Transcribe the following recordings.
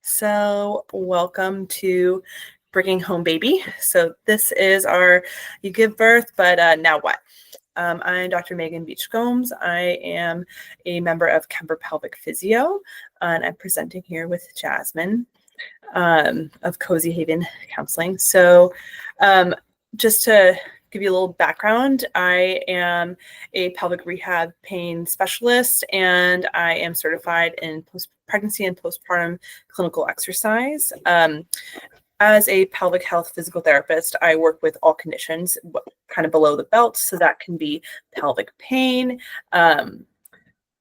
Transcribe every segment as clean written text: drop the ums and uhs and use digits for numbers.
So welcome to Bringing Home Baby. So this is our, you give birth, but now what? I'm Dr. Megan Beach-Gomes. I am a member of Kemper Pelvic Physio, and I'm presenting here with Jasmine of Cozy Haven Counseling. So just to give you a little background, I am a pelvic rehab pain specialist, and I am certified in pregnancy and postpartum clinical exercise. As a pelvic health physical therapist, I work with all conditions kind of below the belt. So that can be pelvic pain,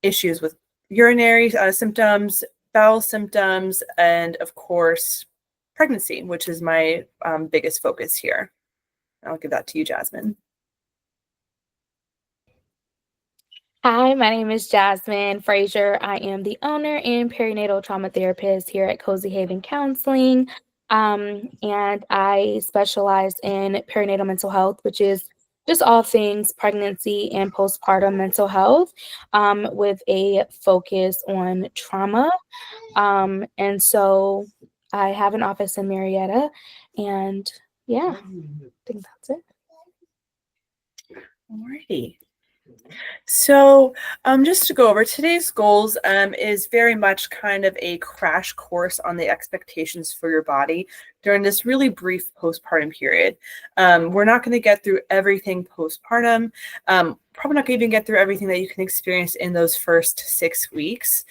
issues with urinary symptoms, bowel symptoms, and of course, pregnancy, which is my biggest focus here. I'll give that to you, Jasmine. Hi, my name is Jasmine Fraizer. I am the owner and perinatal trauma therapist here at Cozy Haven Counseling. And I specialize in perinatal mental health, which is just all things pregnancy and postpartum mental health, with a focus on trauma. And so I have an office in Marietta, and yeah, I think that's it. Alrighty. So just to go over today's goals is very much kind of a crash course on the expectations for your body during this really brief postpartum period. We're not going to get through everything postpartum. Probably not going to even get through everything that you can experience in those first 6 weeks.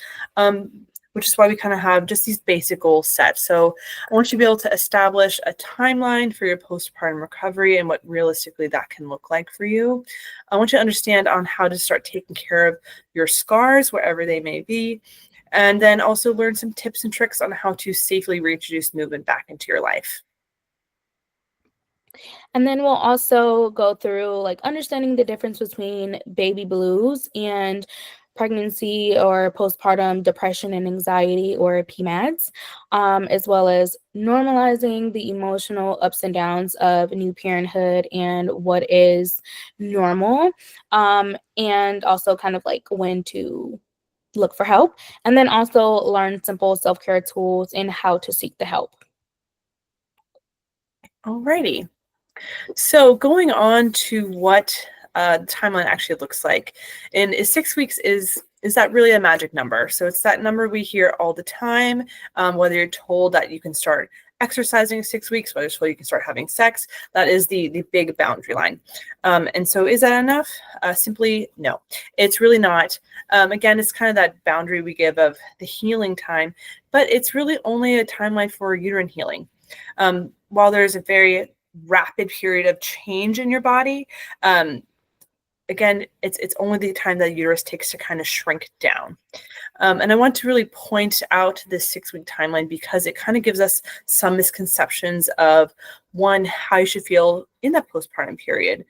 Which is why we kind of have just these basic goals set. So I want you to be able to establish a timeline for your postpartum recovery and what realistically that can look like for you. I want you to understand on how to start taking care of your scars, wherever they may be, and then also learn some tips and tricks on how to safely reintroduce movement back into your life. And then we'll also go through like understanding the difference between baby blues and pregnancy or postpartum depression and anxiety, or PMADS, as well as normalizing the emotional ups and downs of new parenthood and what is normal, and also kind of like when to look for help, and then also learn simple self-care tools and how to seek the help. Alrighty. So going on to what the timeline actually looks like, and 6 weeks is that really a magic number? So it's that number we hear all the time, whether you're told that you can start exercising 6 weeks, whether you're told you can start having sex, that is the big boundary line. And so is that enough? Simply no, it's really not. Again, it's kind of that boundary we give of the healing time, but it's really only a timeline for uterine healing. While there's a very rapid period of change in your body, again, it's only the time that uterus takes to kind of shrink down. And I want to really point out this 6-week timeline because it kind of gives us some misconceptions of, one, how you should feel in that postpartum period.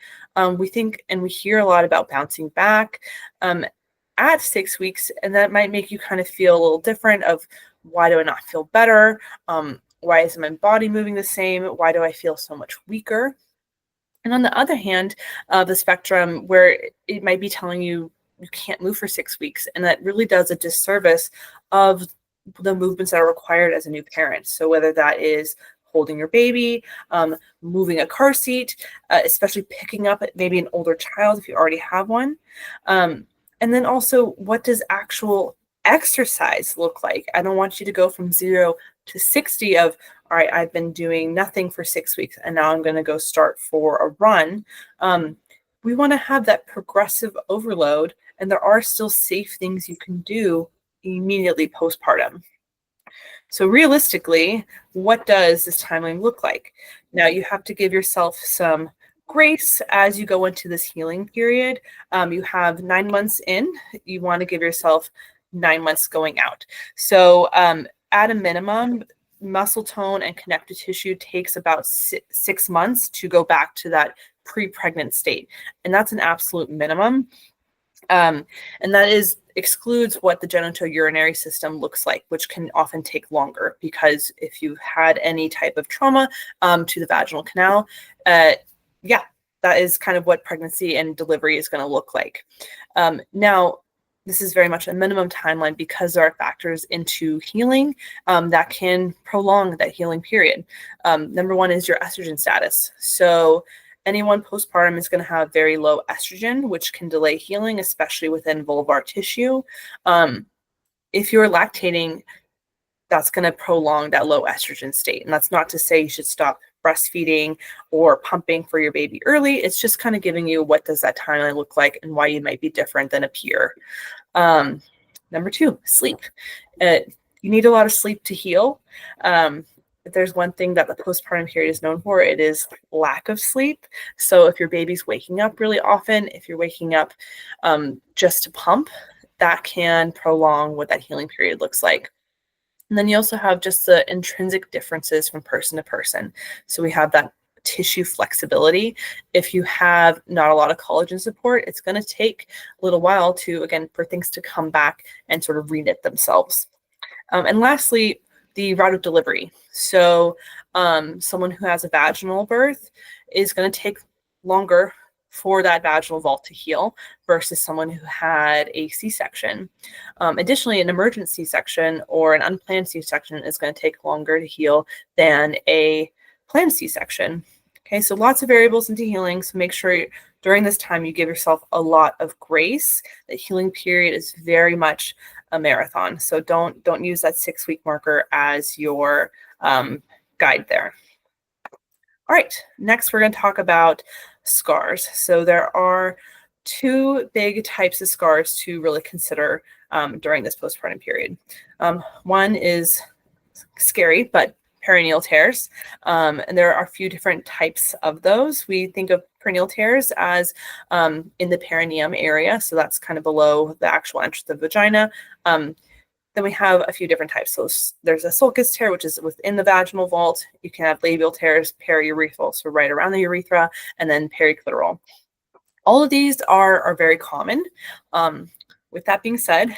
We think and we hear a lot about bouncing back at 6 weeks, and that might make you kind of feel a little different of, why do I not feel better? Why isn't my body moving the same? Why do I feel so much weaker? And on the other hand, the spectrum, where it might be telling you you can't move for 6 weeks, and that really does a disservice of the movements that are required as a new parent. So whether that is holding your baby, moving a car seat, especially picking up maybe an older child if you already have one. And then also, what does actual exercise look like? I don't want you to go from 0 to 60 of, all right, I've been doing nothing for 6 weeks and now I'm going to go start for a run. We want to have that progressive overload, and there are still safe things you can do immediately postpartum. So realistically, what does this timeline look like? Now you have to give yourself some grace as you go into this healing period. You have 9 months in, you want to give yourself 9 months going out. So at a minimum, muscle tone and connective tissue takes about 6 months to go back to that pre-pregnant state. And that's an absolute minimum. And that excludes what the genitourinary system looks like, which can often take longer, because if you've had any type of trauma to the vaginal canal, that is kind of what pregnancy and delivery is going to look like. Now, this is very much a minimum timeline because there are factors into healing that can prolong that healing period. Number one is your estrogen status. So anyone postpartum is going to have very low estrogen, which can delay healing, especially within vulvar tissue. If you're lactating, that's going to prolong that low estrogen state. And that's not to say you should stop breastfeeding or pumping for your baby early. It's just kind of giving you what does that timeline look like and why you might be different than a peer. Number two, sleep. You need a lot of sleep to heal. If there's one thing that the postpartum period is known for, it is lack of sleep. So if your baby's waking up really often, if you're waking up just to pump, that can prolong what that healing period looks like. And then you also have just the intrinsic differences from person to person. So we have that tissue flexibility. If you have not a lot of collagen support, it's going to take a little while to, again, for things to come back and sort of reknit themselves. And lastly, the route of delivery. So someone who has a vaginal birth is going to take longer for that vaginal vault to heal versus someone who had a C-section. Additionally, an emergent C-section or an unplanned C-section is going to take longer to heal than a planned C-section. Okay, so lots of variables into healing. So make sure during this time you give yourself a lot of grace. The healing period is very much a marathon. So don't use that 6-week marker as your guide there. All right, next we're going to talk about scars. So there are 2 big types of scars to really consider during this postpartum period. One is scary, but perineal tears. And there are a few different types of those. We think of perineal tears as in the perineum area. So that's kind of below the actual entrance of the vagina. Then we have a few different types. So there's a sulcus tear, which is within the vaginal vault. You can have labial tears, periurethral, so right around the urethra, and then periclitoral. All of these are very common. With that being said,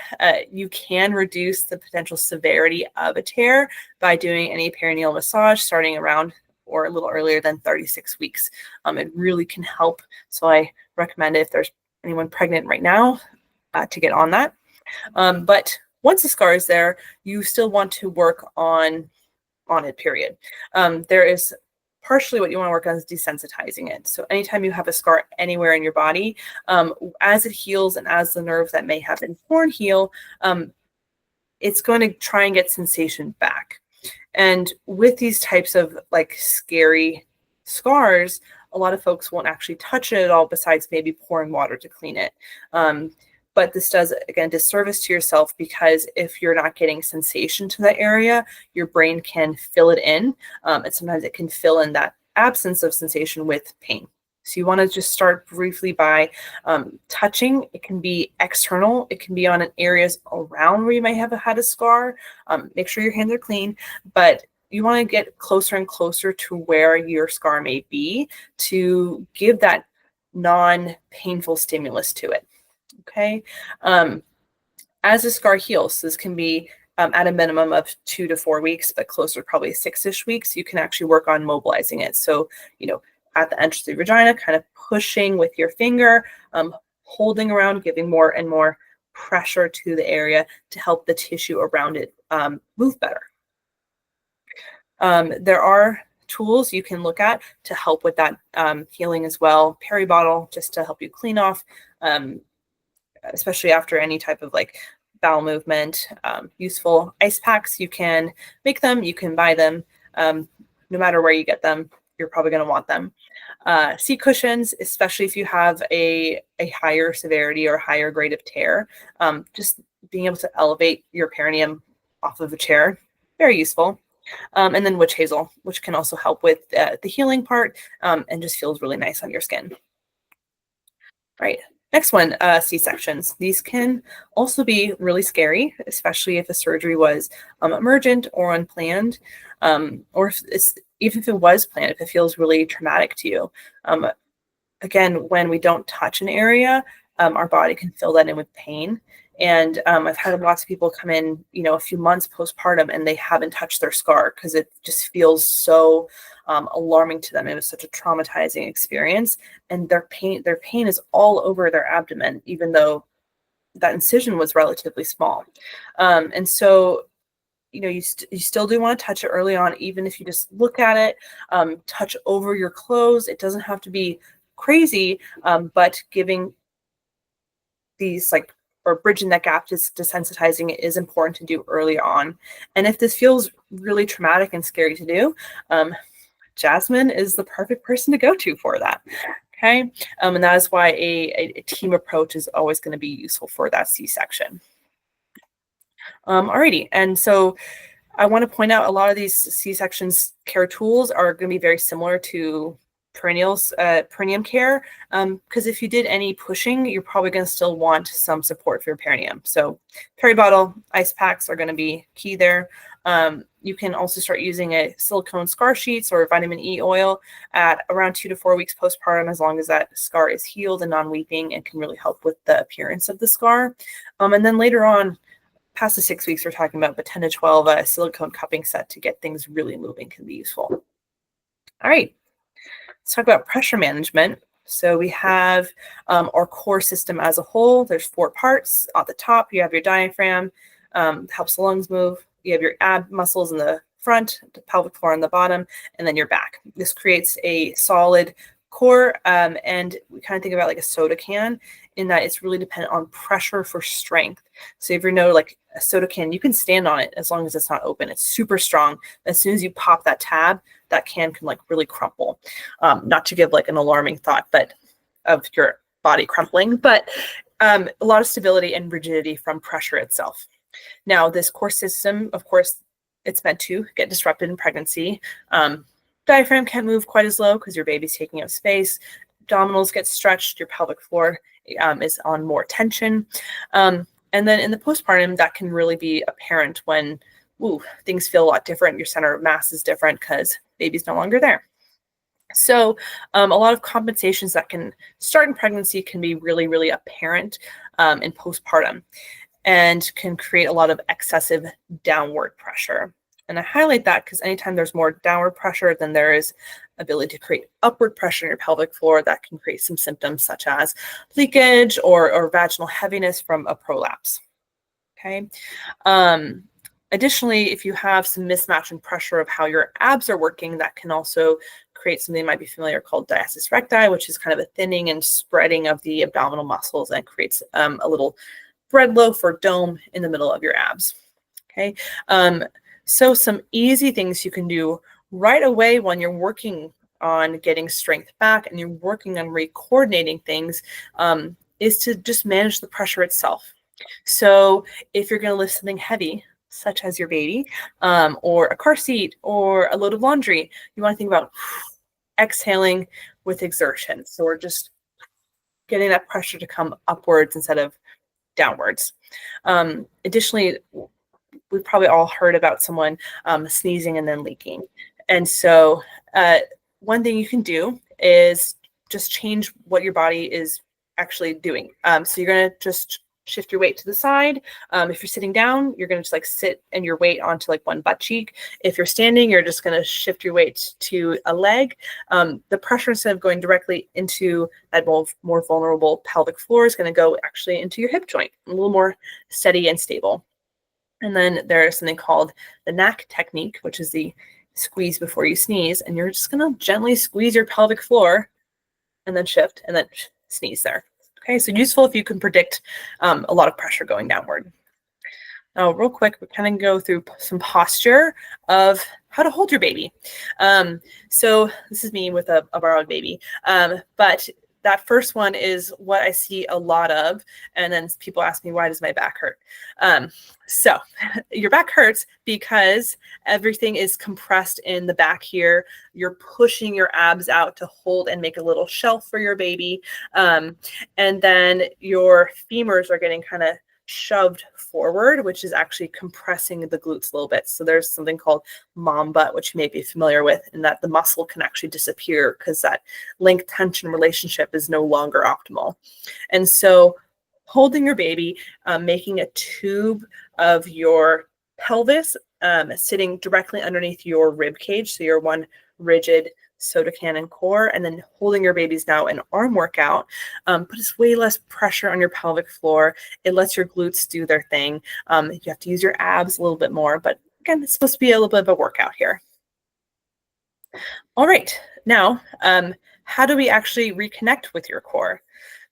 you can reduce the potential severity of a tear by doing any perineal massage starting around or a little earlier than 36 weeks. It really can help. So I recommend if there's anyone pregnant right now to get on that. But once the scar is there, you still want to work on it, period. There is partially what you want to work on is desensitizing it. So anytime you have a scar anywhere in your body, as it heals and as the nerve that may have been torn heal, it's going to try and get sensation back. And with these types of like scary scars, a lot of folks won't actually touch it at all besides maybe pouring water to clean it. But this does, again, disservice to yourself because if you're not getting sensation to that area, your brain can fill it in. And sometimes it can fill in that absence of sensation with pain. So you want to just start briefly by touching. It can be external. It can be on areas around where you might have had a scar. Make sure your hands are clean, but you want to get closer and closer to where your scar may be to give that non-painful stimulus to it. Okay. As the scar heals, this can be at a minimum of 2 to 4 weeks, but closer probably 6-ish weeks, you can actually work on mobilizing it. So, at the entrance of the vagina, kind of pushing with your finger, holding around, giving more and more pressure to the area to help the tissue around it move better. There are tools you can look at to help with that healing as well. Peri-bottle, just to help you clean off, especially after any type of like bowel movement. Useful ice packs, you can make them, you can buy them. No matter where you get them, you're probably going to want them. Seat cushions, especially if you have a higher severity or higher grade of tear, just being able to elevate your perineum off of a chair, very useful. And then witch hazel, which can also help with the healing part and just feels really nice on your skin. Right. Next one, C-sections. These can also be really scary, especially if the surgery was emergent or unplanned, or even if it was planned, if it feels really traumatic to you. Again, when we don't touch an area, our body can fill that in with pain. And I've had lots of people come in, a few months postpartum and they haven't touched their scar because it just feels so alarming to them. It was such a traumatizing experience, and their pain is all over their abdomen, even though that incision was relatively small. And so, you still do want to touch it early on, even if you just look at it, touch over your clothes. It doesn't have to be crazy, but giving these or bridging that gap, just desensitizing it, is important to do early on. And if this feels really traumatic and scary to do, Jasmine is the perfect person to go to for that. Okay. And that is why a team approach is always going to be useful for that C-section. Alrighty. And so I want to point out a lot of these C-sections care tools are going to be very similar to perineum care, because if you did any pushing, you're probably going to still want some support for your perineum. So peri-bottle ice packs are going to be key there. You can also start using a silicone scar sheets or vitamin E oil at around 2 to 4 weeks postpartum, as long as that scar is healed and non-weeping, and can really help with the appearance of the scar. And then later on, past the 6 weeks, we're talking about, but 10 to 12, a silicone cupping set to get things really moving can be useful. All right. Let's talk about pressure management. So we have our core system as a whole. There's 4 parts. At the top, you have your diaphragm, helps the lungs move. You have your ab muscles in the front, the pelvic floor on the bottom, and then your back. This creates a solid core, and we kind of think about like a soda can, in that it's really dependent on pressure for strength. So if you know, like a soda can, you can stand on it as long as it's not open. It's super strong. As soon as you pop that tab, that can like really crumple. Not to give like an alarming thought, but of your body crumpling, but a lot of stability and rigidity from pressure itself. Now, this core system, of course, it's meant to get disrupted in pregnancy. Diaphragm can't move quite as low because your baby's taking up space. Abdominals get stretched. Your pelvic floor is on more tension. And then in the postpartum, that can really be apparent when things feel a lot different. Your center of mass is different because baby's no longer there. So a lot of compensations that can start in pregnancy can be really, really apparent in postpartum, and can create a lot of excessive downward pressure. And I highlight that because anytime there's more downward pressure, then there is ability to create upward pressure in your pelvic floor that can create some symptoms such as leakage or vaginal heaviness from a prolapse. Okay. Additionally, if you have some mismatch in pressure of how your abs are working, that can also create something you might be familiar called diastasis recti, which is kind of a thinning and spreading of the abdominal muscles, and creates a little bread loaf or dome in the middle of your abs. Okay. So some easy things you can do right away when you're working on getting strength back and you're working on re-coordinating things, is to just manage the pressure itself. So if you're going to lift something heavy, such as your baby, or a car seat, or a load of laundry, you want to think about exhaling with exertion. So we're just getting that pressure to come upwards instead of downwards. Additionally, we've probably all heard about someone sneezing and then leaking. And so one thing you can do is just change what your body is actually doing. So you're going to just shift your weight to the side. If you're sitting down, you're going to just like sit and your weight onto like one butt cheek. If you're standing, you're just going to shift your weight to a leg. The pressure, instead of going directly into that more vulnerable pelvic floor, is going to go actually into your hip joint, a little more steady and stable. And then there's something called the knack technique, which is the squeeze before you sneeze. And you're just going to gently squeeze your pelvic floor and then shift and then sneeze there. Okay, so useful if you can predict a lot of pressure going downward. Now, real quick, we kind of go through some posture of how to hold your baby. So this is me with a borrowed baby. But that first one is what I see a lot of. And then people ask me, why does my back hurt? So your back hurts because everything is compressed in the back here. You're pushing your abs out to hold and make a little shelf for your baby. And then your femurs are getting kind of shoved forward, which is actually compressing the glutes a little bit. So there's something called mom butt, which you may be familiar with, in that the muscle can actually disappear because that length tension relationship is no longer optimal. And so holding your baby, making a tube of your pelvis sitting directly underneath your rib cage, so you're one rigid soda can and core, and then holding your babies now an arm workout, but it's way less pressure on your pelvic floor. It lets your glutes do their thing. You have to use your abs a little bit more, but again, it's supposed to be a little bit of a workout here. All right, now, how do we actually reconnect with your core?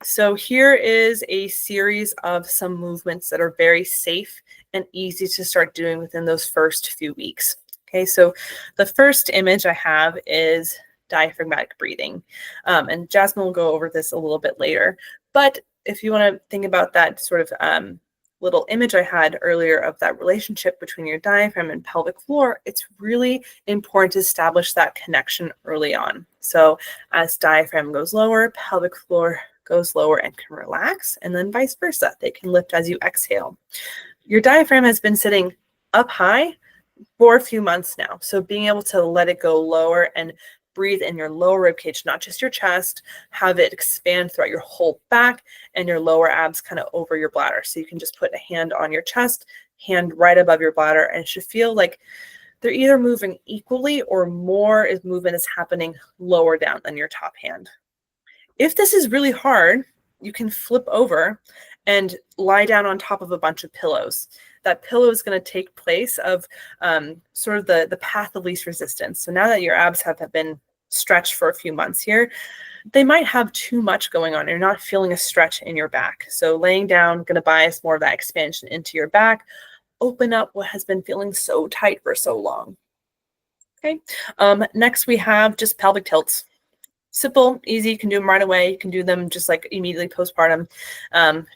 So here is a series of some movements that are very safe and easy to start doing within those first few weeks. Okay, so the first image I have is diaphragmatic breathing. And Jasmine will go over this a little bit later. But if you want to think about that sort of little image I had earlier of that relationship between your diaphragm and pelvic floor, it's really important to establish that connection early on. So as diaphragm goes lower, pelvic floor goes lower and can relax, and then vice versa. They can lift as you exhale. Your diaphragm has been sitting up high for a few months now. So being able to let it go lower and breathe in your lower rib cage, not just your chest, have it expand throughout your whole back and your lower abs kind of over your bladder. So you can just put a hand on your chest, hand right above your bladder, and it should feel like they're either moving equally or more movement is happening lower down than your top hand. If this is really hard, you can flip over and lie down on top of a bunch of pillows. That pillow is going to take place of sort of the path of least resistance. So now that your abs have been stretched for a few months here, they might have too much going on. You're not feeling a stretch in your back. So laying down, going to bias more of that expansion into your back, open up what has been feeling so tight for so long. Okay. Next we have just pelvic tilts. Simple, easy, you can do them right away. You can do them just like immediately postpartum.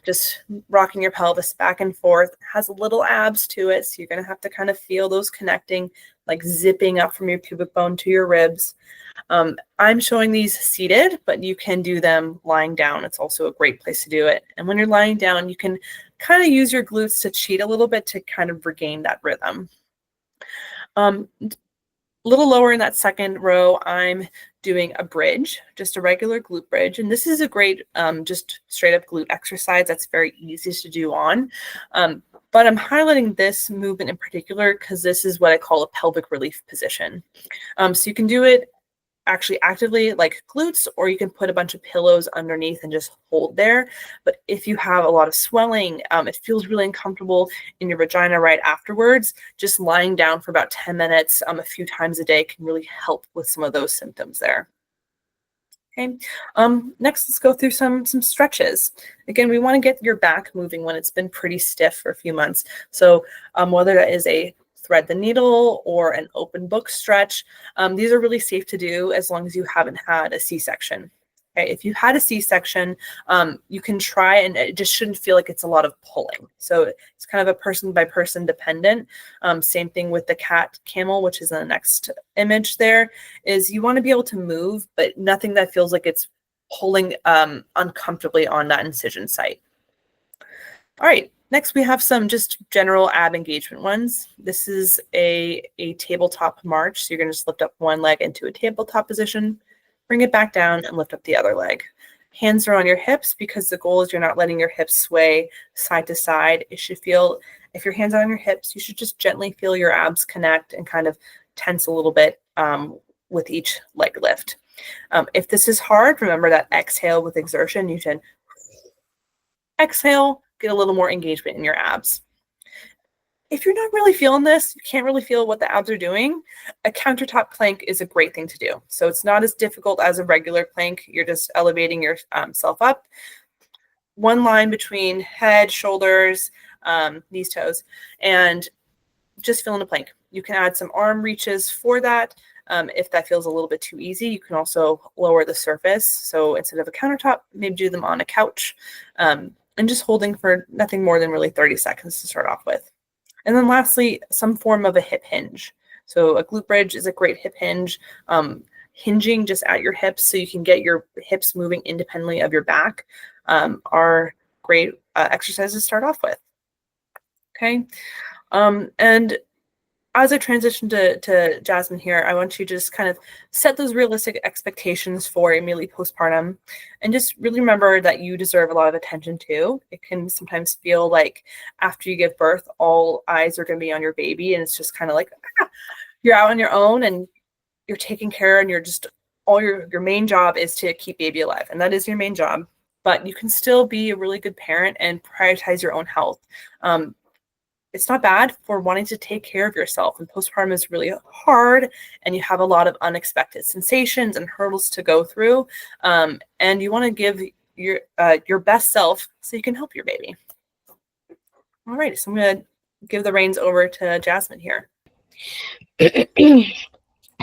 Just rocking your pelvis back and forth. It has little abs to it, so you're going to have to kind of feel those connecting, like zipping up from your pubic bone to your ribs. I'm showing these seated, but you can do them lying down. It's also a great place to do it. And when you're lying down, you can kind of use your glutes to cheat a little bit to kind of regain that rhythm. A little lower in that second row, I'm doing a bridge, just a regular glute bridge. And this is a great just straight up glute exercise that's very easy to do on. But I'm highlighting this movement in particular because this is what I call a pelvic relief position. So you can do it actually actively like glutes, or you can put a bunch of pillows underneath and just hold there. But if you have a lot of swelling, it feels really uncomfortable in your vagina right afterwards, just lying down for about 10 minutes a few times a day can really help with some of those symptoms there. Okay. Next, let's go through some stretches. Again, we want to get your back moving when it's been pretty stiff for a few months. So whether that is a thread the needle or an open book stretch, these are really safe to do as long as you haven't had a C-section. Okay, if you had a C-section, you can try, and it just shouldn't feel like it's a lot of pulling. So it's kind of a person by person dependent. Same thing with the cat camel, which is in the next image there, is you want to be able to move, but nothing that feels like it's pulling uncomfortably on that incision site. All right, next we have some just general ab engagement ones. This is a tabletop march. So you're going to just lift up one leg into a tabletop position, bring it back down and lift up the other leg. Hands are on your hips because the goal is you're not letting your hips sway side to side. It should feel, if your hands are on your hips, you should just gently feel your abs connect and kind of tense a little bit with each leg lift. If this is hard, remember that exhale with exertion. You can exhale, get a little more engagement in your abs. If you're not really feeling this, you can't really feel what the abs are doing, a countertop plank is a great thing to do. So it's not as difficult as a regular plank. You're just elevating yourself up. One line between head, shoulders, knees, toes, and just fill in a plank. You can add some arm reaches for that. If that feels a little bit too easy, you can also lower the surface. So instead of a countertop, maybe do them on a couch, and just holding for nothing more than really 30 seconds to start off with. And then lastly, some form of a hip hinge. So a glute bridge is a great hip hinge, hinging just at your hips so you can get your hips moving independently of your back are great exercises to start off with. Okay. And as I transition to Jasmine here, I want you to just kind of set those realistic expectations for immediately postpartum and just really remember that you deserve a lot of attention too. It can sometimes feel like after you give birth, all eyes are going to be on your baby and it's just kind of like, you're out on your own and you're taking care and you're just all your main job is to keep baby alive, and that is your main job. But you can still be a really good parent and prioritize your own health. It's not bad for wanting to take care of yourself. And postpartum is really hard, and you have a lot of unexpected sensations and hurdles to go through. And you want to give your best self so you can help your baby. All right, so I'm going to give the reins over to Jasmine here.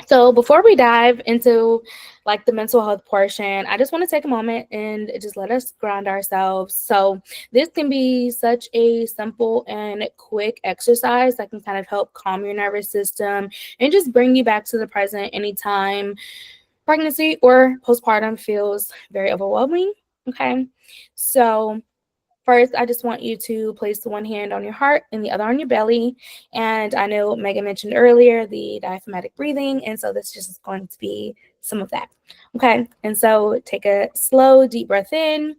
So before we dive into like the mental health portion, I just want to take a moment and just let us ground ourselves. So this can be such a simple and quick exercise that can kind of help calm your nervous system and just bring you back to the present anytime pregnancy or postpartum feels very overwhelming. Okay, so first, I just want you to place the one hand on your heart and the other on your belly. And I know Megan mentioned earlier the diaphragmatic breathing, and so this just is going to be some of that. Okay, and so take a slow, deep breath in,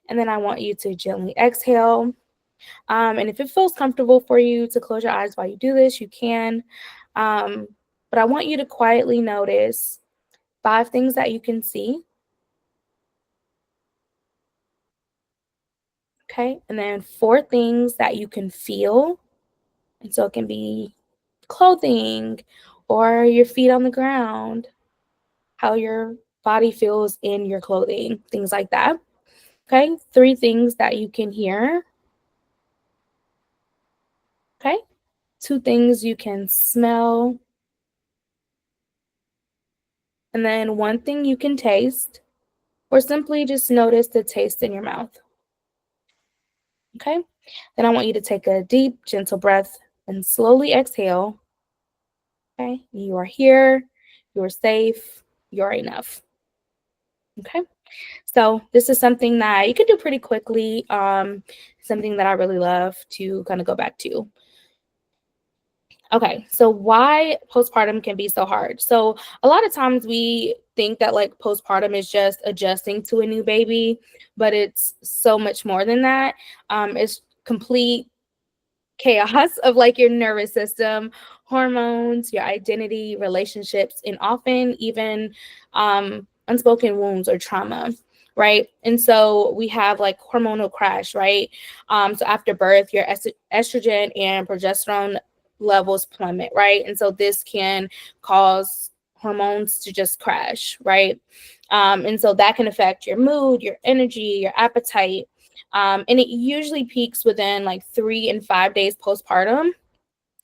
and then I want you to gently exhale. And if it feels comfortable for you to close your eyes while you do this, you can. But I want you to quietly notice 5 things that you can see. Okay, and then 4 things that you can feel. And so it can be clothing or your feet on the ground, how your body feels in your clothing, things like that. Okay, 3 things that you can hear. Okay, 2 things you can smell. And then 1 thing you can taste, or simply just notice the taste in your mouth. Okay, then I want you to take a deep, gentle breath and slowly exhale. Okay, you are here, you're safe, you're enough. Okay, so this is something that you can do pretty quickly, something that I really love to kind of go back to. Okay, so why postpartum can be so hard? So a lot of times we think that like postpartum is just adjusting to a new baby, but it's so much more than that. It's complete chaos of like your nervous system, hormones, your identity, relationships, and often even unspoken wounds or trauma, right? And so we have like hormonal crash, right? So after birth, your estrogen and progesterone levels plummet, right? And so this can cause hormones to just crash, right? And so that can affect your mood, your energy, your appetite, and it usually peaks within like 3 and 5 days postpartum.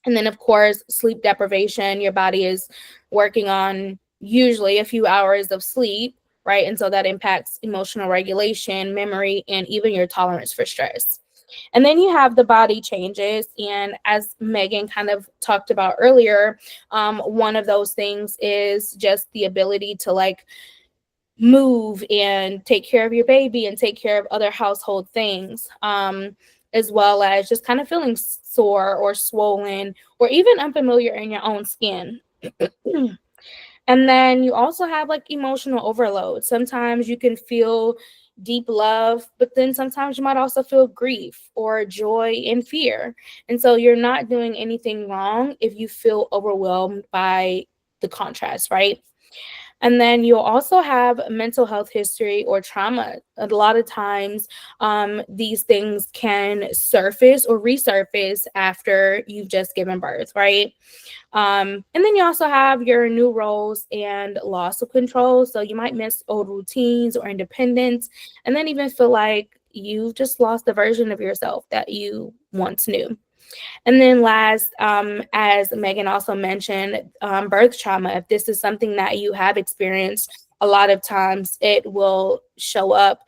And then, of course, sleep deprivation. Your body is working on usually a few hours of sleep, right? And so that impacts emotional regulation, memory, and even your tolerance for stress. And then you have the body changes. And as Megan kind of talked about earlier, one of those things is just the ability to like move and take care of your baby and take care of other household things, as well as just kind of feeling sore or swollen or even unfamiliar in your own skin. And then you also have like emotional overload. Sometimes you can feel deep love, but then sometimes you might also feel grief or joy and fear. And so you're not doing anything wrong if you feel overwhelmed by the contrast, right? And then you'll also have mental health history or trauma. A lot of times, these things can surface or resurface after you've just given birth, right? And then you also have your new roles and loss of control. So you might miss old routines or independence, and then even feel like you've just lost the version of yourself that you once knew. And then last, as Megan also mentioned, birth trauma. If this is something that you have experienced, a lot of times it will show up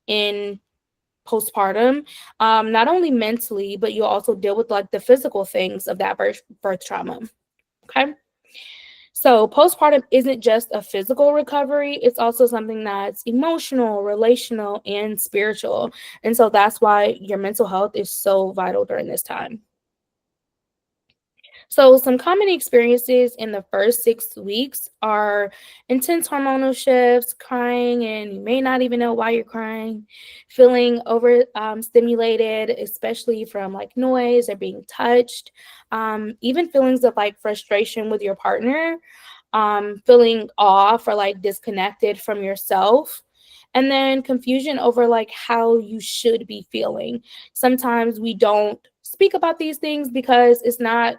in postpartum, not only mentally, but you'll also deal with like the physical things of that birth trauma. Okay. So postpartum isn't just a physical recovery, it's also something that's emotional, relational, and spiritual. And so that's why your mental health is so vital during this time. So, some common experiences in the first 6 weeks are intense hormonal shifts, crying, and you may not even know why you're crying, feeling over stimulated, especially from like noise or being touched, even feelings of like frustration with your partner. feeling off or like disconnected from yourself. And then confusion over like how you should be feeling. Sometimes we don't speak about these things because it's not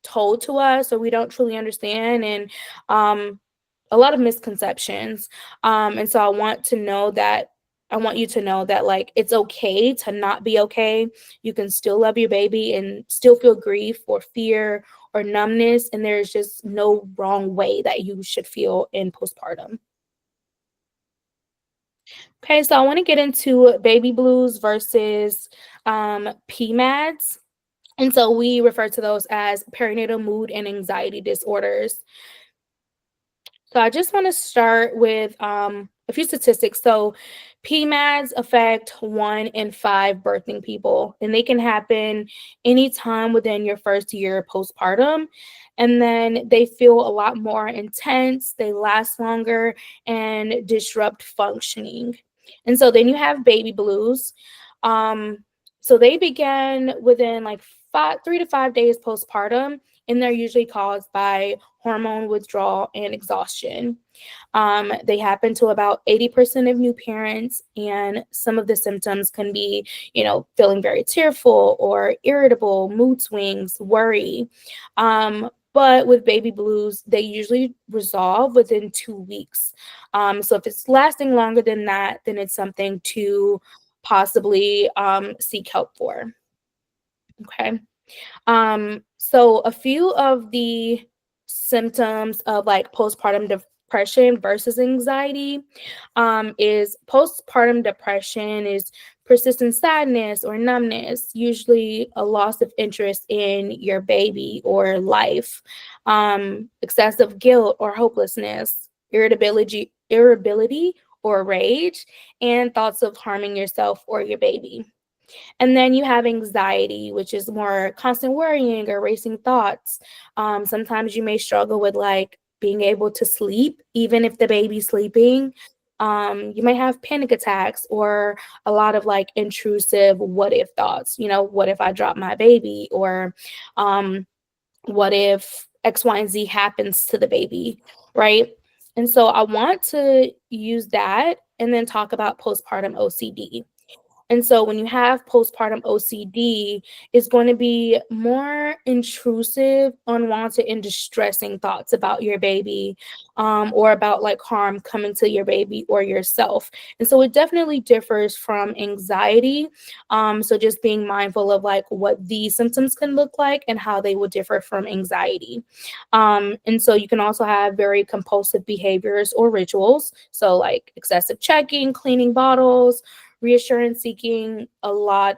told to us or we don't truly understand, and a lot of misconceptions. And so I want you to know that like it's okay to not be okay. You can still love your baby and still feel grief or fear or numbness, and there's just no wrong way that you should feel in postpartum. Okay, so I want to get into baby blues versus PMADs. And so we refer to those as perinatal mood and anxiety disorders. So I just want to start with a few statistics. So PMADs affect 1 in 5 birthing people, and they can happen anytime within your first year postpartum. And then they feel a lot more intense, they last longer, and disrupt functioning. And so then you have baby blues. Um, so they begin within like 3 to 5 days postpartum, and they're usually caused by hormone withdrawal and exhaustion. They happen to about 80% of new parents, and some of the symptoms can be, feeling very tearful or irritable, mood swings, worry. But with baby blues, they usually resolve within 2 weeks. So if it's lasting longer than that, then it's something to possibly seek help for. Okay. So a few of the symptoms of like postpartum depression versus anxiety is postpartum depression is persistent sadness or numbness, usually a loss of interest in your baby or life, excessive guilt or hopelessness, irritability or rage, and thoughts of harming yourself or your baby. And then you have anxiety, which is more constant worrying or racing thoughts. Sometimes you may struggle with like being able to sleep, even if the baby's sleeping. You might have panic attacks or a lot of like intrusive what if thoughts. What if I drop my baby? Or what if X, Y, and Z happens to the baby, right? And so I want to use that and then talk about postpartum OCD. And so when you have postpartum OCD, it's going to be more intrusive, unwanted, and distressing thoughts about your baby, or about like harm coming to your baby or yourself. And so it definitely differs from anxiety. So just being mindful of like what these symptoms can look like and how they will differ from anxiety. And so you can also have very compulsive behaviors or rituals. So like excessive checking, cleaning bottles, reassurance seeking, a lot,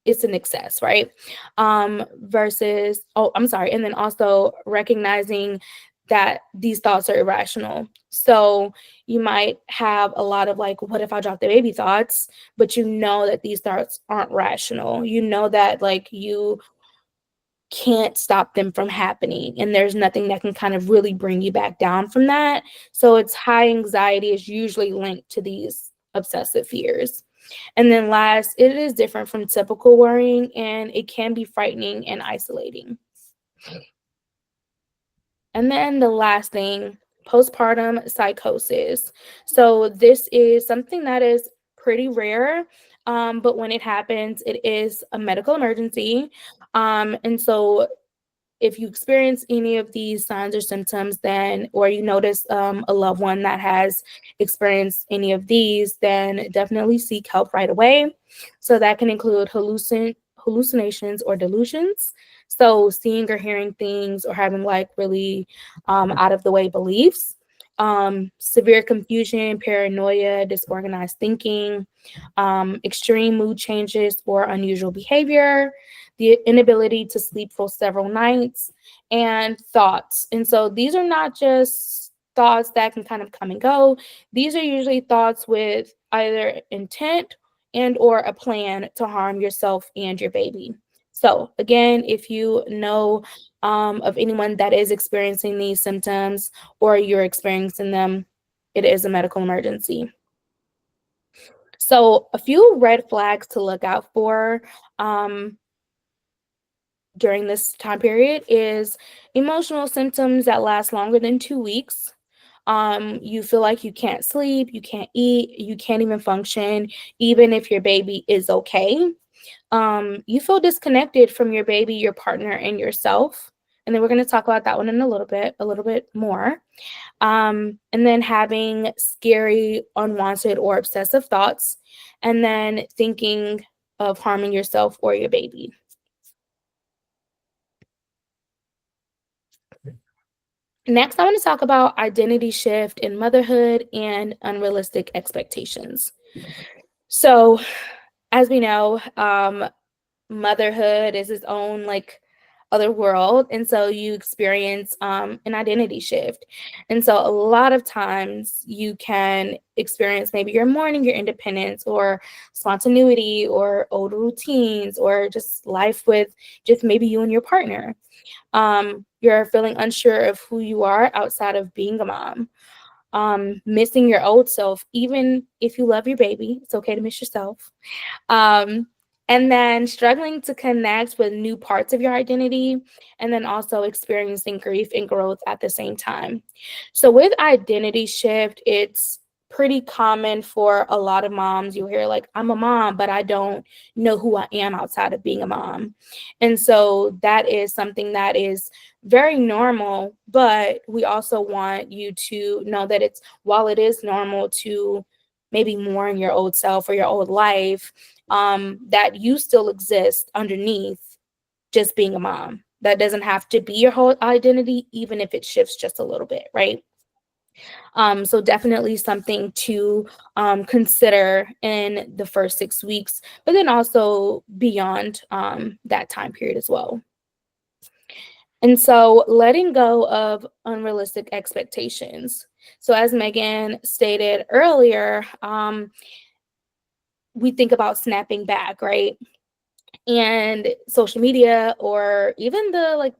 it's an excess, right? Versus, and then also recognizing that these thoughts are irrational. So you might have a lot of like, what if I drop the baby thoughts, but you know that these thoughts aren't rational. You know that like you can't stop them from happening, and there's nothing that can kind of really bring you back down from that. So it's high anxiety is usually linked to these obsessive fears. And then last, it is different from typical worrying, and it can be frightening and isolating. And then the last thing, postpartum psychosis. So this is something that is pretty rare, but when it happens, it is a medical emergency. And so if you experience any of these signs or symptoms, then, or you notice a loved one that has experienced any of these, then definitely seek help right away. So that can include hallucinations or delusions. So seeing or hearing things or having like really out of the way beliefs. Severe confusion, paranoia, disorganized thinking, extreme mood changes or unusual behavior, the inability to sleep for several nights, and thoughts. And so these are not just thoughts that can kind of come and go. These are usually thoughts with either intent and or a plan to harm yourself and your baby. So again, if you know of anyone that is experiencing these symptoms or you're experiencing them, it is a medical emergency. So a few red flags to look out for. during this time period is emotional symptoms that last longer than 2 weeks. You feel like you can't sleep, you can't eat, you can't even function, even if your baby is okay. You feel disconnected from your baby, your partner, and yourself. And then we're going to talk about that one in a little bit more. And then having scary, unwanted, or obsessive thoughts, and then thinking of harming yourself or your baby. Next, I want to talk about identity shift in motherhood and unrealistic expectations. So, as we know, motherhood is its own like other world, and so you experience an identity shift. And so a lot of times you can experience maybe you're mourning your independence or spontaneity or old routines or just life with just maybe you and your partner. You're feeling unsure of who you are outside of being a mom. Missing your old self. Even if you love your baby, it's okay to miss yourself. um, and then struggling to connect with new parts of your identity, and then also experiencing grief and growth at the same time. So with identity shift, it's pretty common for a lot of moms. You hear like, I'm a mom, but I don't know who I am outside of being a mom. And so that is something that is very normal, but we also want you to know that it's, while it is normal to maybe mourn your old self or your old life, that you still exist underneath just being a mom. That doesn't have to be your whole identity, even if it shifts just a little bit, right? So definitely something to consider in the first 6 weeks, but then also beyond that time period as well. And so letting go of unrealistic expectations. So as Megan stated earlier, we think about snapping back, right? And social media or even the like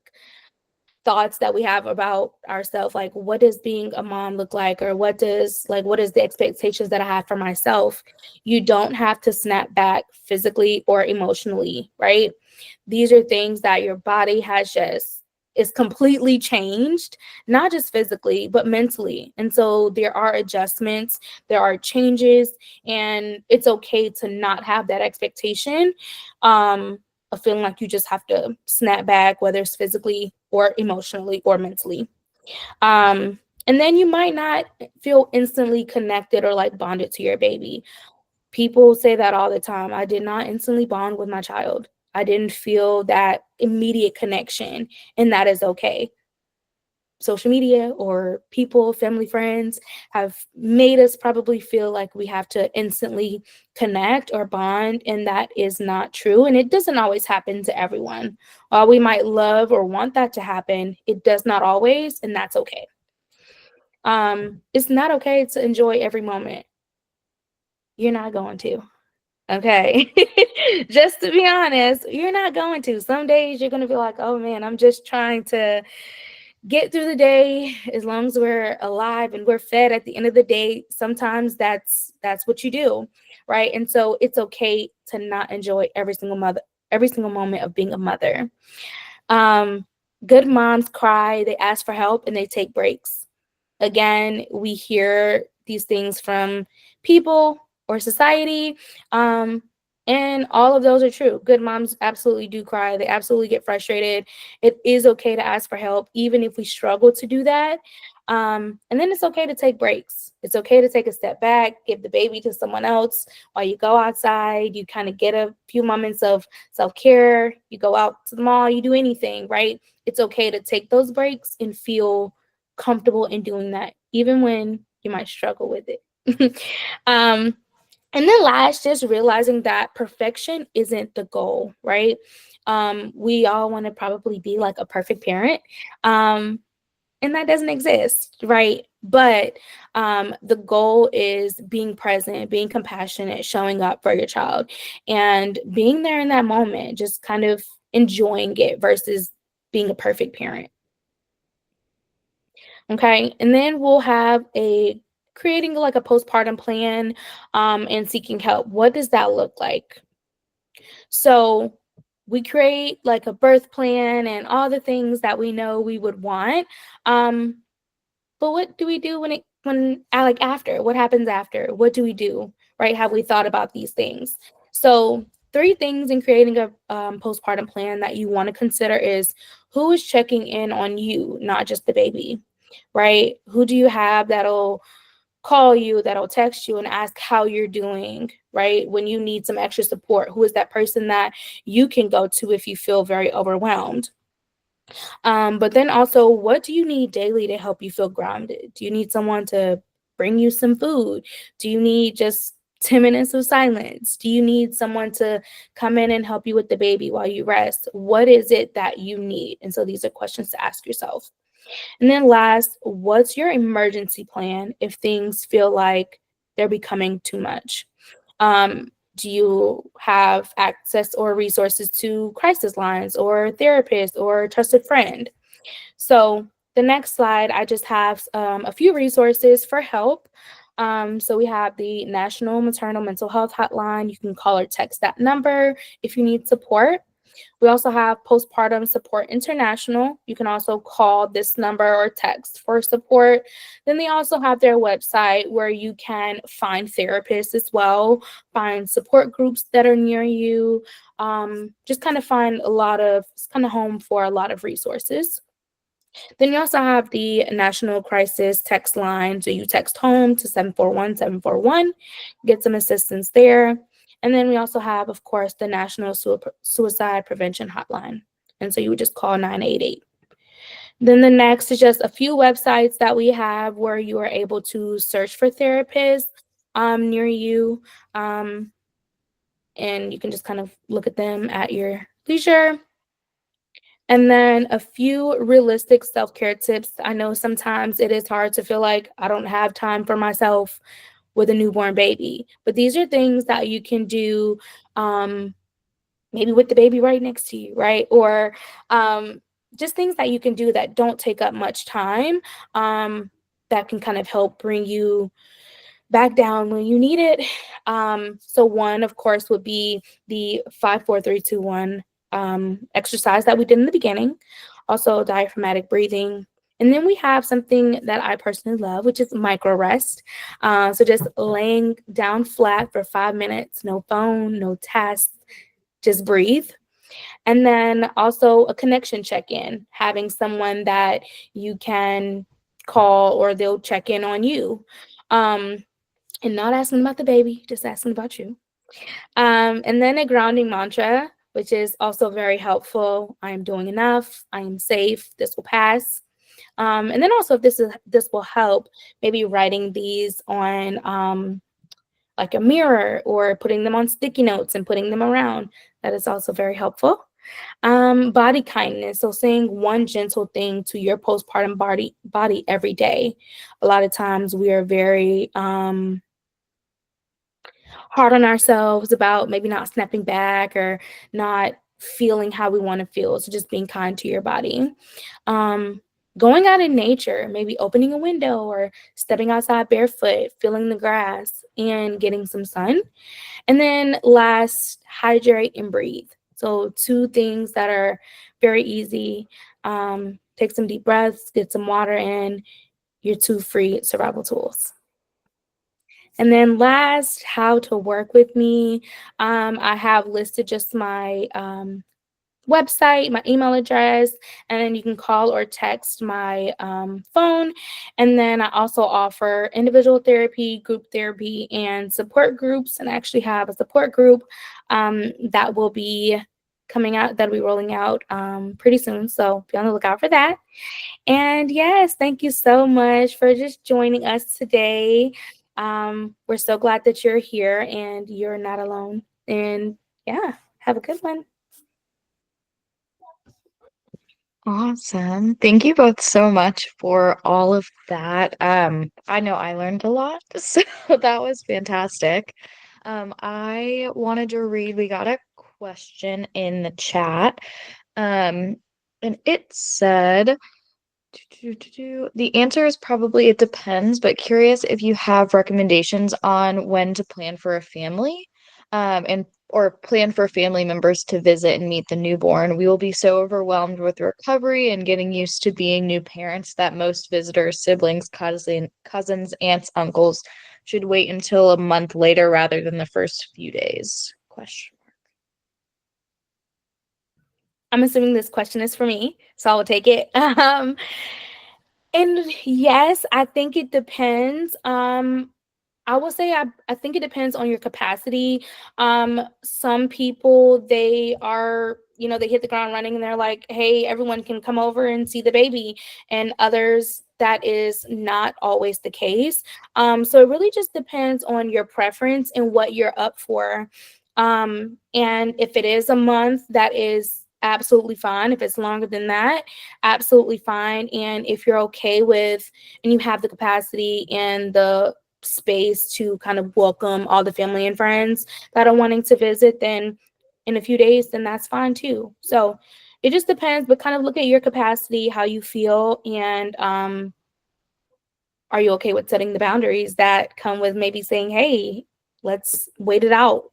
thoughts that we have about ourselves, like what does being a mom look like, or what is the expectations that I have for myself. You don't have to snap back physically or emotionally, right? These are things that your body has just is completely changed, not just physically but mentally. And so there are adjustments, there are changes, and it's okay to not have that expectation of feeling like you just have to snap back, whether it's physically or emotionally or mentally. And then you might not feel instantly connected or like bonded to your baby. People say that all the time. I did not instantly bond with my child. I didn't feel that immediate connection, and that is okay. Social media or people, family, friends have made us probably feel like we have to instantly connect or bond, and that is not true. And it doesn't always happen to everyone. While we might love or want that to happen, it does not always, and that's okay. It's not okay to enjoy every moment. You're not going to. Okay. Just to be honest, you're not going to. Some days you're going to be like, oh man, I'm just trying to get through the day as long as we're alive and we're fed at the end of the day. Sometimes that's what you do, right? And so it's okay to not enjoy every single moment of being a mother. um Good moms cry, they ask for help, and they take breaks. Again, we hear these things from people or society. Um, and all of those are true. Good moms absolutely do cry. They absolutely get frustrated. It is okay to ask for help, even if we struggle to do that. And then it's okay to take breaks. It's okay to take a step back, give the baby to someone else while you go outside. You kind of get a few moments of self care. You go out to the mall, you do anything, right? It's okay to take those breaks and feel comfortable in doing that, even when you might struggle with it. um, and then last, just realizing that perfection isn't the goal, right? We all want to probably be like a perfect parent, and that doesn't exist, right? But the goal is being present, being compassionate, showing up for your child, and being there in that moment, just kind of enjoying it versus being a perfect parent. Okay. And then we'll have a creating like a postpartum plan and seeking help. What does that look like? So we create like a birth plan and all the things that we know we would want. But what do we do when like after? What happens after? What do we do? Right? Have we thought about these things? So, three things in creating a postpartum plan that you want to consider is who is checking in on you, not just the baby, right? Who do you have that'll call you, that'll text you and ask how you're doing, right? When you need some extra support, who is that person that you can go to if you feel very overwhelmed? But then also, what do you need daily to help you feel grounded? Do you need someone to bring you some food? Do you need just 10 minutes of silence? Do you need someone to come in and help you with the baby while you rest? What is it that you need? And so these are questions to ask yourself. And then last, what's your emergency plan if things feel like they're becoming too much? Do you have access or resources to crisis lines or therapist or a trusted friend? So the next slide, I just have a few resources for help. So we have the National Maternal Mental Health Hotline. You can call or text that number if you need support. We also have Postpartum Support International. You can also call this number or text for support. Then they also have their website where you can find therapists as well, find support groups that are near you, just kind of find it's kind of home for a lot of resources. Then you also have the National Crisis Text Line. So you text home to 741-741, get some assistance there. And then we also have, of course, the National Suicide Prevention Hotline. And so you would just call 988. Then the next is just a few websites that we have where you are able to search for therapists near you. And you can just kind of look at them at your leisure. And then a few realistic self-care tips. I know sometimes it is hard to feel like I don't have time for myself with a newborn baby, but these are things that you can do maybe with the baby right next to you, right? Or just things that you can do that don't take up much time that can kind of help bring you back down when you need it. So one, of course, would be the 5-4-3-2-1 exercise that we did in the beginning, also diaphragmatic breathing. And then we have something that I personally love, which is micro rest. So just laying down flat for 5 minutes, no phone, no tasks, just breathe. And then also a connection check-in, having someone that you can call or they'll check in on you. And not asking about the baby, just asking about you. And then a grounding mantra, which is also very helpful. I am doing enough. I am safe. This will pass. And then also, if this will help, maybe writing these on like a mirror or putting them on sticky notes and putting them around. That is also very helpful. Body kindness. So saying one gentle thing to your postpartum body every day. A lot of times we are very hard on ourselves about maybe not snapping back or not feeling how we want to feel. So just being kind to your body. Going out in nature, maybe opening a window or stepping outside barefoot, feeling the grass and getting some sun. And then last, hydrate and breathe. So two things that are very easy. Take some deep breaths, get some water in, your two free survival tools. And then last, how to work with me. I have listed just my website, my email address, and then you can call or text my phone. And then I also offer individual therapy, group therapy, and support groups. And I actually have a support group that will be that'll be rolling out pretty soon. So be on the lookout for that. And yes, thank you so much for just joining us today. We're so glad that you're here and you're not alone. And yeah, have a good one. Awesome. Thank you both so much for all of that. I know I learned a lot, so that was fantastic. I wanted to read, we got a question in the chat. And it said, the answer is probably it depends, but curious if you have recommendations on when to plan for a family, and or plan for family members to visit and meet the newborn. We will be so overwhelmed with recovery and getting used to being new parents that most visitors, siblings, cousins, aunts, uncles should wait until a month later rather than the first few days. Question. I'm assuming this question is for me, so I will take it. And yes, I think it depends. I will say I think it depends on your capacity. Some people, they are, they hit the ground running and they're like, hey, everyone can come over and see the baby. And others, that is not always the case. So it really just depends on your preference and what you're up for. And if it is a month, that is absolutely fine. If it's longer than that, absolutely fine. And if you're okay with, and you have the capacity and the space to kind of welcome all the family and friends that are wanting to visit, then in a few days, then that's fine too. So it just depends, but kind of look at your capacity, how you feel, and are you okay with setting the boundaries that come with maybe saying, hey, let's wait it out.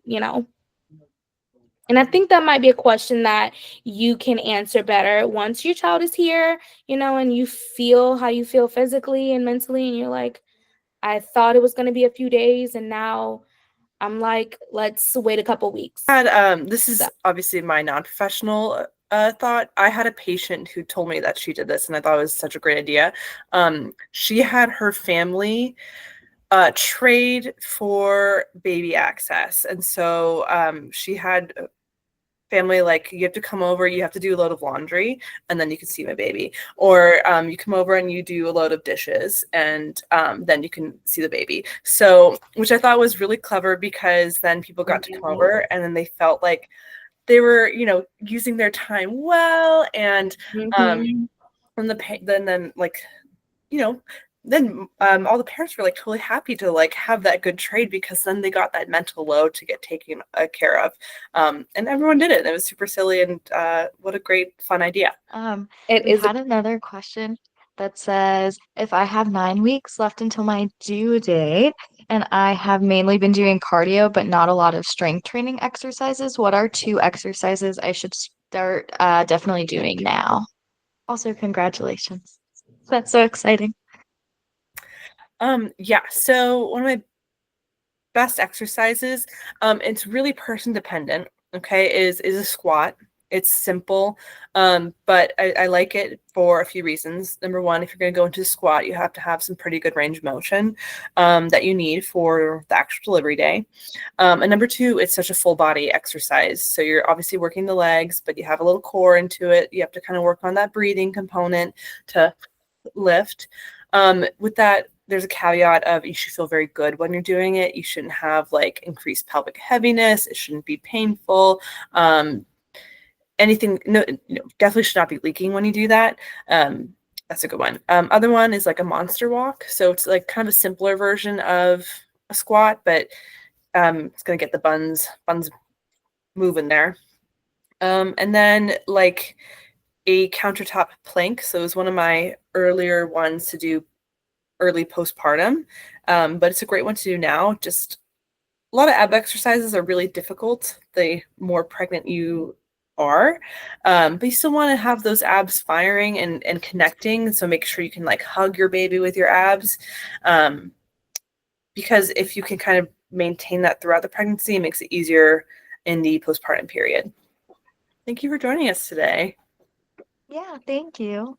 And I think that might be a question that you can answer better once your child is here, and you feel how you feel physically and mentally, and you're like, I thought it was going to be a few days, and now I'm like, let's wait a couple weeks. This is obviously my non-professional thought. I had a patient who told me that she did this, and I thought it was such a great idea. She had her family trade for baby access, and so she had family like, you have to come over, you have to do a load of laundry, and then you can see my baby, or you come over and you do a load of dishes, and then you can see the baby. So, which I thought was really clever, because then people got to come over and then they felt like they were, using their time well, and from then like, then all the parents were like totally happy to like have that good trade, because then they got that mental load to get taken care of, and everyone did it. And it was super silly, and what a great fun idea. We had another question that says, if I have 9 weeks left until my due date and I have mainly been doing cardio but not a lot of strength training exercises, what are 2 exercises I should start definitely doing now? Also, congratulations. That's so exciting. Yeah, so one of my best exercises, it's really person dependent, okay, is a squat. It's simple, but I like it for a few reasons. Number one, if you're going to go into a squat, you have to have some pretty good range of motion that you need for the actual delivery day. And number two, it's such a full body exercise. So you're obviously working the legs, but you have a little core into it. You have to kind of work on that breathing component to lift. With that, there's a caveat of you should feel very good when you're doing it. You shouldn't have like increased pelvic heaviness. It shouldn't be painful. Anything, no, definitely should not be leaking when you do that. That's a good one. Other one is like a monster walk. So it's like kind of a simpler version of a squat, but it's going to get the buns moving there. And then like a countertop plank. So it was one of my earlier ones to do early postpartum, but it's a great one to do now. Just a lot of ab exercises are really difficult the more pregnant you are, but you still want to have those abs firing and connecting. So make sure you can like hug your baby with your abs, because if you can kind of maintain that throughout the pregnancy, it makes it easier in the postpartum period. Thank you for joining us today. Yeah, thank you.